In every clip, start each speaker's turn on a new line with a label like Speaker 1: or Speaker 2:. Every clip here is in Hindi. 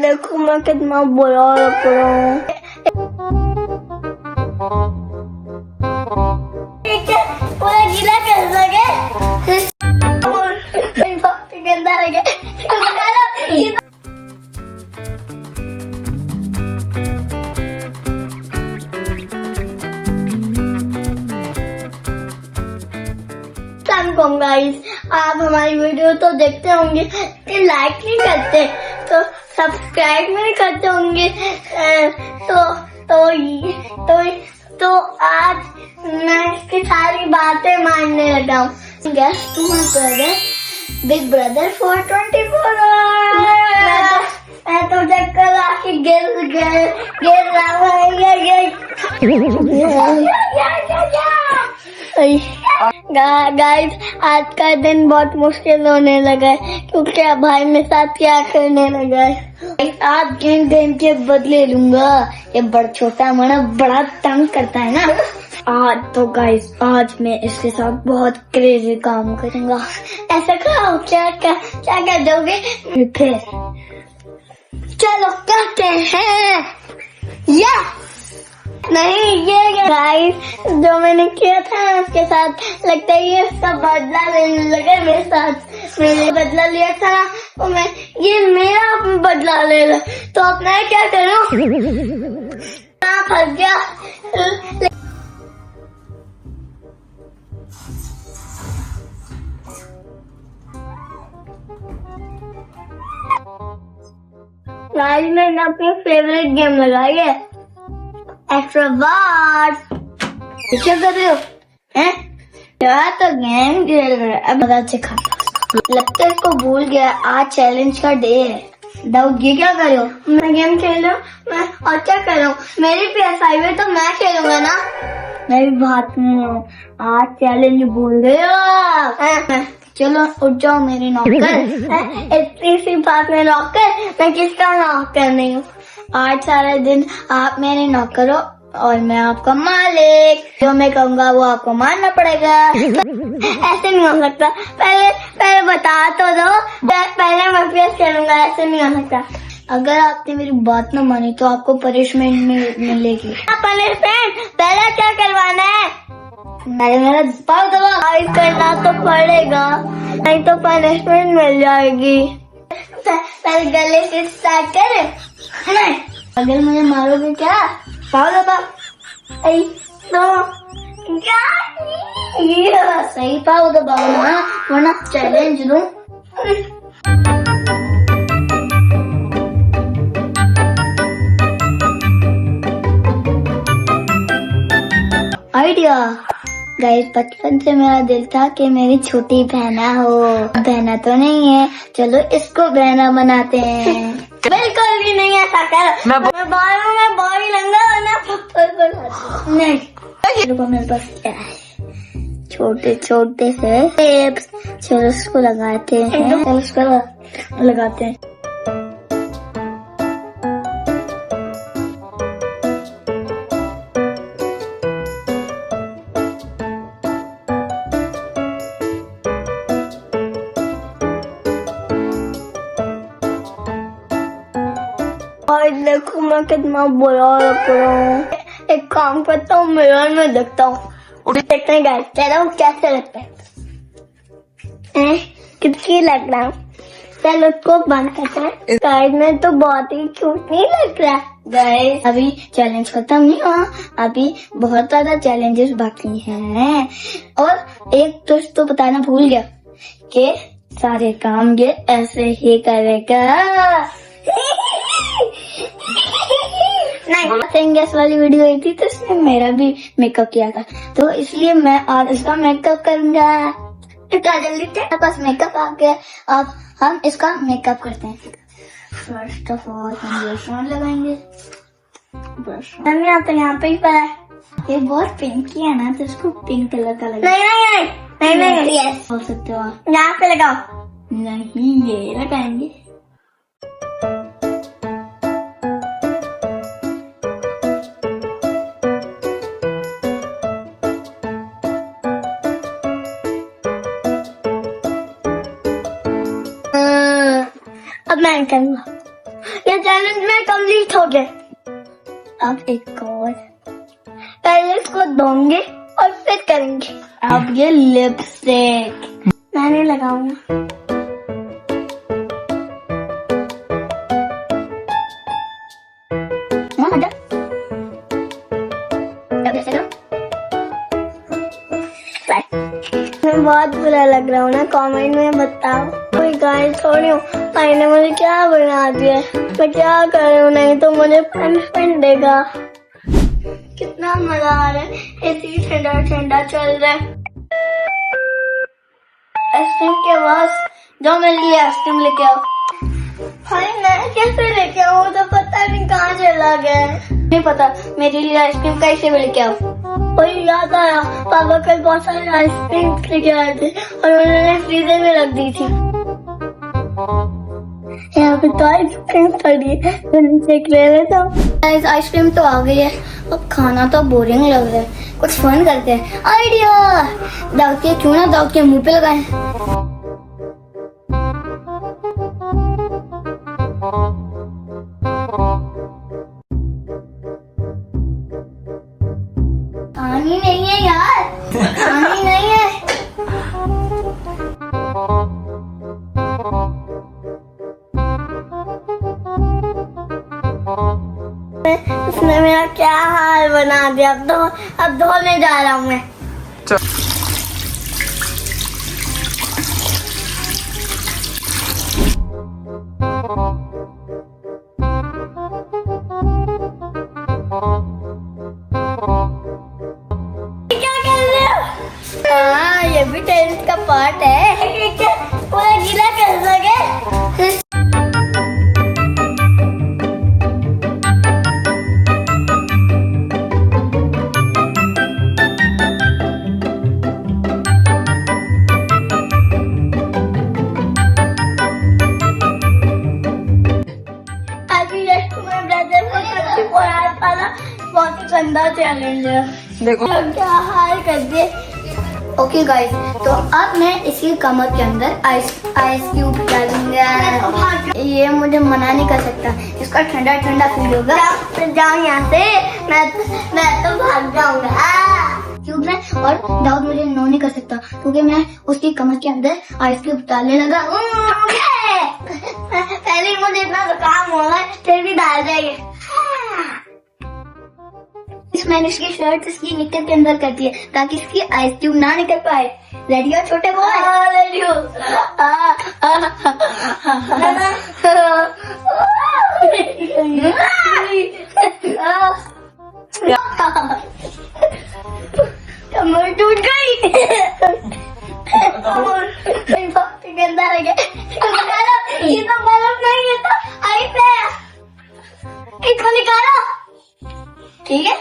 Speaker 1: देखो मैं कितना बुरा लग रहा हूँ। पूरा गीला कर लगे गंदा लगे। गाइस, आप हमारी वीडियो तो देखते होंगे लेकिन लाइक नहीं करते, तो सब्सक्राइब नहीं करते होंगे। तो आज मैं इसकी सारी बातें मानने लगा हूँ। Guess to my brother, big brother for 24 hours. मैं तो चक्कर आके गिर रहा गाइस, आज का दिन बहुत मुश्किल होने लगा है क्योंकि अब भाई मेरे साथ क्या करने लगा है। आज गेम के बदले लूंगा। ये बड़ा छोटा मना बड़ा तंग करता है ना। आज तो गाइस, आज मैं इसके साथ बहुत क्रेजी काम करूंगा। ऐसा करो, क्या दोगे? फिर चलो करते हैं। या नहीं, ये गाइस जो मैंने किया था उसके साथ, लगता है ये उसका बदला लेने लगा मेरे साथ। मैंने बदला लिया था ना, तो ये मेरा बदला ले लो। तो अब मैं क्या करूं? फंस गया। गाइस मैंने अपनी फेवरेट गेम लगाई है, एक्स्ट्रा वार्ड। क्या कर रहे हो? हैं? यार तो गेम खेल रहे हैं। अब बता सिखा। लगता है इसको भूल गया, आज चैलेंज का डे है। दाऊद ये क्या कर रहे हो? मैं गेम खेल रहा हूँ। मैं और क्या कर रहा हूँ? मेरी PS5 है तो मैं खेलूंगा ना। मैं भी बात में हूँ, आज चैलेंज भूल गए हो। चलो उठ जाओ मेरी नौकर। इतनी सी बात में नौकर? मैं किसका नौकर नहीं हूँ। आज सारा दिन आप मेरे नौकर हो और मैं आपका मालिक। जो मैं कहूँगा वो आपको मानना पड़ेगा। ऐसे नहीं हो सकता। पहले बता तो दो। पहले मैं फेस करूँगा। ऐसे नहीं हो सकता। अगर आपने मेरी बात न मानी तो आपको पनिशमेंट मिलेगी। पनिशमेंट? पहले क्या करवाना है? मेरा पाव दबा करना तो पड़ेगा, नहीं तो पनिशमेंट मिल जाएगी। पहले गले से स्टार्ट करें। नहीं, अगर मुझे मारोगे क्या? पाव दबा। ये सही पाव दबाओ ना, वरना चैलेंज दूं। आइडिया। गाइस, बचपन से मेरा दिल था कि मेरी छोटी बहना हो। बहना तो नहीं है, चलो इसको बहना बनाते हैं। बिल्कुल भी नहीं ऐसा कर। मैं बॉडी लंगा नहीं। देखो मेरे पास क्या है, छोटे छोटे से टेप्स। चलो इसको लगाते हैं। चलो इसको लगाते हैं। और देखो मैं कितना बुरा लग रहा हूँ। एक काम करता हूँ, मिरर में देखता हूँ। देखते हैं गाइस, चलो कैसे लगता है। कितनी लग रहा हूँ। चलो उसको बंद करते हैं। गाइस में तो बहुत ही क्यूट नहीं लग रहा। गाइस अभी चैलेंज खत्म नहीं हुआ, अभी बहुत ज्यादा चैलेंजेस बाकी हैं। और एक तो बताना भूल गया कि सारे काम ये ऐसे ही करेगा। सिंगर्स वाली वीडियो आई थी तो इसमें मेरा भी मेकअप किया था, तो इसलिए मैं आज इसका मेकअप करूंगा। इतना जल्दी मेरे पास मेकअप आ गया। अब हम इसका मेकअप करते हैं। फर्स्ट ऑफ ऑल हम ब्रश लगाएंगे। ब्रश यहाँ पे ही पड़ा है। ये बहुत पिंकी है ना, तो इसको पिंक कलर का लगा। नहीं हो सकते हो यहाँ पे लगाओ। नहीं, ये लगाएंगे। अब मैं करूँगा। ये चैलेंज में कंप्लीट हो गए। अब एक और, पहले इसको धोंगे और फिर करेंगे। अब ये लिपस्टिक मैं नहीं लगाऊंगा। मैं बहुत बुरा लग रहा हूँ ना, कमेंट में बताओ। कोई गाइस छोड़ो, भाई ने मुझे क्या बना दिया, मैं क्या करूँ, नहीं तो मुझे पनिशमेंट देगा। कितना मजा आ रहा है, ऐसी ठंडा ठंडा चल रहा है। आइसक्रीम के पास जाओ, मेरे लिए आइसक्रीम लेके आओ। भाई मैं कैसे लेके आऊँ, तो पता नहीं कहाँ चला गया। नहीं पता, मेरे लिए आइसक्रीम कैसे भी लेके आओ। वही याद आया, पापा कल बहुत सारी आइसक्रीम लेके आए थे और उन्होंने फ्रीजर में रख दी थी। यहाँ पे तो आइसक्रीम पड़ी है, चेक ले लेता हूँ। आइसक्रीम तो आ गई है, अब खाना तो बोरिंग लग रहा है, कुछ फन करते हैं। आइडिया, दाऊद के क्यों ना दाऊद के मुंह पे लगाएं। पानी नहीं है यार, पानी नहीं है। उसने मेरा क्या हाल बना दिया। अब धोने जा रहा हूँ मैं। क्या कर रहे हो? हाँ, ये भी टेंस का पार्ट है। क्या पूरा गीला कर सके? बहुत ही गंदा चैलेंज है, देखो क्या हाल कर दिए। ओके गाइस, तो अब मैं इसकी कमर के अंदर आइस क्यूब डालूंगा। ये मुझे मना नहीं कर सकता, इसका ठंडा ठंडा फील होगा। जाओ यहाँ से, मैं तो भाग जाऊंगा क्यूब में। और दाऊद मुझे नो नहीं कर सकता क्योंकि मैं उसकी कमर के अंदर आइस क्यूब डालने लगा। पहले मुझे इतना काम हो रहा है, फिर भी डाल जाएंगे। मैंने इसकी शर्ट इसकी निक्कर के अंदर कर दी है ताकि इसकी आइस क्यूब ना निकल पाए। रेडी हो छोटे बॉय? रेडी हो। कमर टूट गई। गंदा लग गया। ये तो बर्फ नहीं है, तो आइस है। इसको निकालो, ठीक है?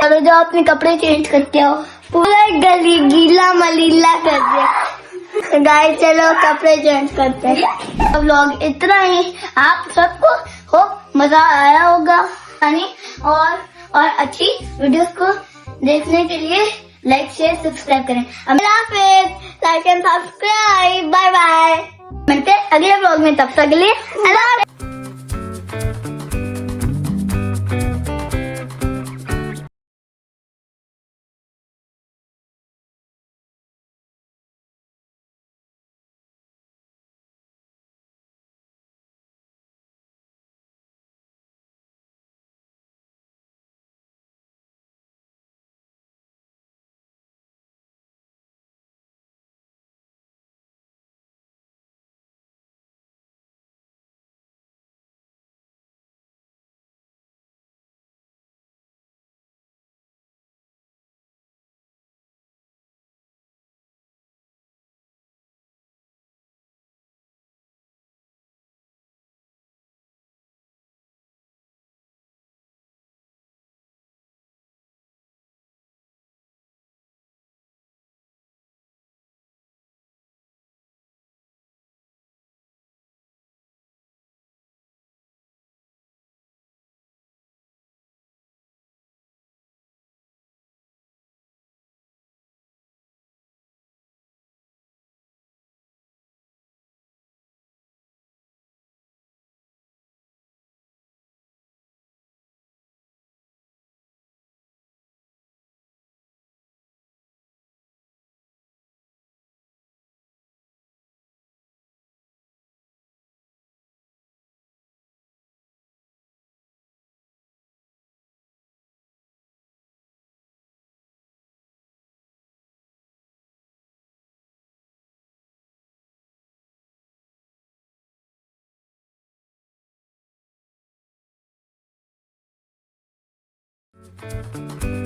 Speaker 1: चलो जाओ अपने कपड़े चेंज करके आओ। पूरा गली गीला मलीला कर दिया। गाइस चलो कपड़े चेंज करते हैं। अब व्लॉग इतना ही। आप सबको हो मजा आया होगा और अच्छी वीडियोस को देखने के लिए लाइक शेयर सब्सक्राइब करें। Like and subscribe. Bye bye, मिलते हैं अगले व्लॉग में, तब तक के लिए अल्लाह। हैं।